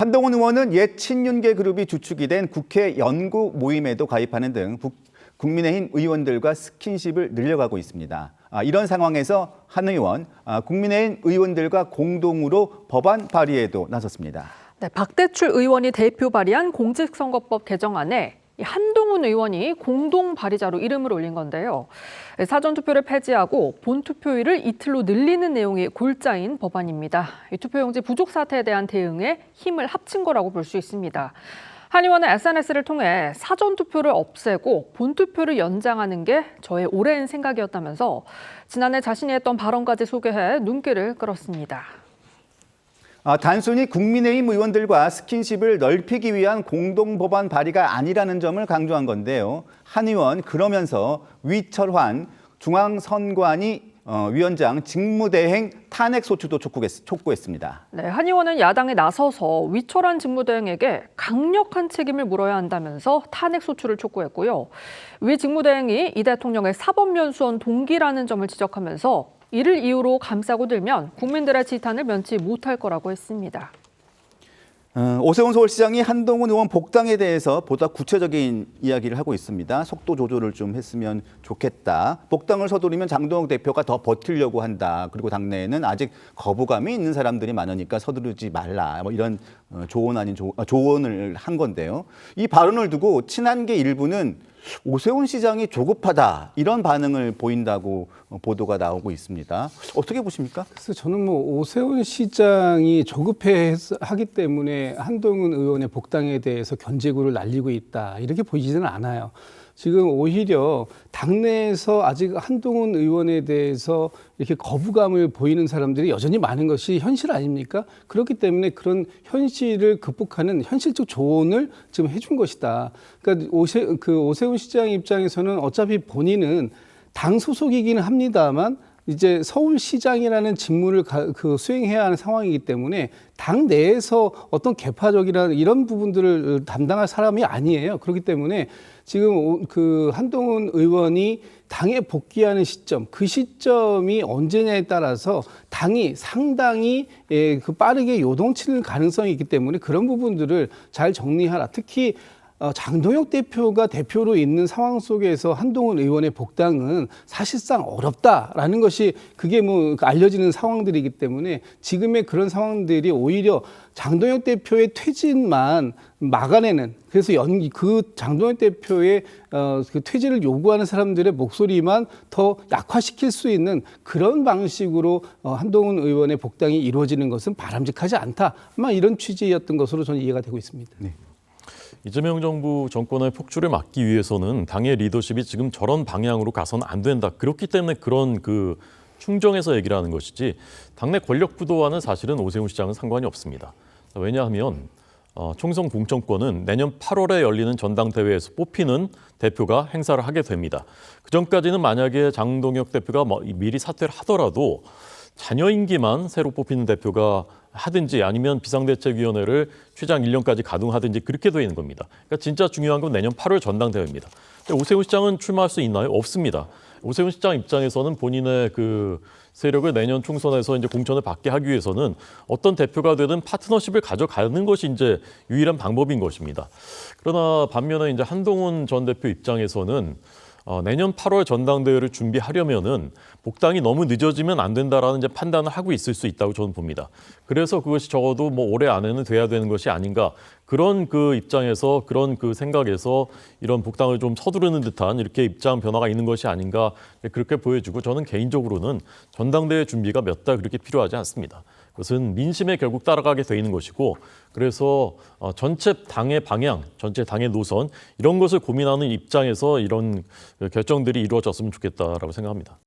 한동훈 의원은 옛 친윤계 그룹이 주축이 된 국회 연구 모임에도 가입하는 등 국민의힘 의원들과 스킨십을 늘려가고 있습니다. 이런 상황에서 한 의원, 국민의힘 의원들과 공동으로 법안 발의에도 나섰습니다. 네, 박대출 의원이 대표 발의한 공직선거법 개정안에 한동훈 의원이 공동 발의자로 이름을 올린 건데요. 사전투표를 폐지하고 본투표일을 이틀로 늘리는 내용이 골자인 법안입니다. 투표용지 부족 사태에 대한 대응에 힘을 합친 거라고 볼 수 있습니다. 한 의원은 SNS를 통해 사전투표를 없애고 본투표를 연장하는 게 저의 오랜 생각이었다면서 지난해 자신이 했던 발언까지 소개해 눈길을 끌었습니다. 단순히 국민의힘 의원들과 스킨십을 넓히기 위한 공동법안 발의가 아니라는 점을 강조한 건데요. 한 의원 그러면서 위철환 중앙선관위 위원장 직무대행 탄핵소추도 촉구했습니다. 네, 한 의원은 야당에 나서서 위철환 직무대행에게 강력한 책임을 물어야 한다면서 탄핵소추를 촉구했고요. 위 직무대행이 이 대통령의 사법연수원 동기라는 점을 지적하면서 이를 이유로 감싸고 들면 국민들의 지탄을 면치 못할 거라고 했습니다. 오세훈 서울시장이 한동훈 의원 복당에 대해서 보다 구체적인 이야기를 하고 있습니다. 속도 조절을 좀 했으면 좋겠다. 복당을 서두르면 장동혁 대표가 더 버티려고 한다. 그리고 당내에는 아직 거부감이 있는 사람들이 많으니까 서두르지 말라. 뭐 이런 조언을 한 건데요. 이 발언을 두고 친한계 일부는 오세훈 시장이 조급하다 이런 반응을 보인다고 보도가 나오고 있습니다. 어떻게 보십니까? 그래서 저는 오세훈 시장이 조급해하기 때문에 한동훈 의원의 복당에 대해서 견제구를 날리고 있다 이렇게 보이지는 않아요. 지금 오히려 당내에서 아직 한동훈 의원에 대해서 이렇게 거부감을 보이는 사람들이 여전히 많은 것이 현실 아닙니까? 그렇기 때문에 그런 현실을 극복하는 현실적 조언을 지금 해준 것이다. 그러니까 오세훈 시장 입장에서는 어차피 본인은 당 소속이기는 합니다만 이제 서울시장이라는 직무를 수행해야 하는 상황이기 때문에 당 내에서 어떤 개파적이라는 이런 부분들을 담당할 사람이 아니에요. 그렇기 때문에 지금 한동훈 의원이 당에 복귀하는 시점, 그 시점이 언제냐에 따라서 당이 상당히 빠르게 요동치는 가능성이 있기 때문에 그런 부분들을 잘 정리하라. 특히 장동혁 대표가 대표로 있는 상황 속에서 한동훈 의원의 복당은 사실상 어렵다라는 것이 그게 알려지는 상황들이기 때문에 지금의 그런 상황들이 오히려 장동혁 대표의 퇴진만 막아내는 그래서 그 장동혁 대표의 그 퇴진을 요구하는 사람들의 목소리만 더 약화시킬 수 있는 그런 방식으로 한동훈 의원의 복당이 이루어지는 것은 바람직하지 않다. 아마 이런 취지였던 것으로 저는 이해가 되고 있습니다. 네. 이재명 정부 정권의 폭주를 막기 위해서는 당의 리더십이 지금 저런 방향으로 가서는 안 된다. 그렇기 때문에 그런 충정에서 얘기를 하는 것이지 당내 권력 구도와는 사실은 오세훈 시장은 상관이 없습니다. 왜냐하면 총선 공천권은 내년 8월에 열리는 전당대회에서 뽑히는 대표가 행사를 하게 됩니다. 그전까지는 만약에 장동혁 대표가 미리 사퇴를 하더라도 자녀 임기만 새로 뽑히는 대표가 하든지 아니면 비상대책위원회를 최장 1년까지 가동하든지 그렇게 되어 있는 겁니다. 그러니까 진짜 중요한 건 내년 8월 전당대회입니다. 근데 오세훈 시장은 출마할 수 있나요? 없습니다. 오세훈 시장 입장에서는 본인의 세력을 내년 총선에서 이제 공천을 받게 하기 위해서는 어떤 대표가 되든 파트너십을 가져가는 것이 이제 유일한 방법인 것입니다. 그러나 반면에 이제 한동훈 전 대표 입장에서는 내년 8월 전당대회를 준비하려면은 복당이 너무 늦어지면 안 된다라는 이제 판단을 하고 있을 수 있다고 저는 봅니다. 그래서 그것이 적어도 올해 안에는 돼야 되는 것이 아닌가 그런 입장에서 그런 생각에서 이런 복당을 좀 서두르는 듯한 이렇게 입장 변화가 있는 것이 아닌가 그렇게 보여지고 저는 개인적으로는 전당대회 준비가 몇 달 그렇게 필요하지 않습니다. 그것은 민심에 결국 따라가게 돼 있는 것이고 그래서 전체 당의 방향, 전체 당의 노선 이런 것을 고민하는 입장에서 이런 결정들이 이루어졌으면 좋겠다라고 생각합니다.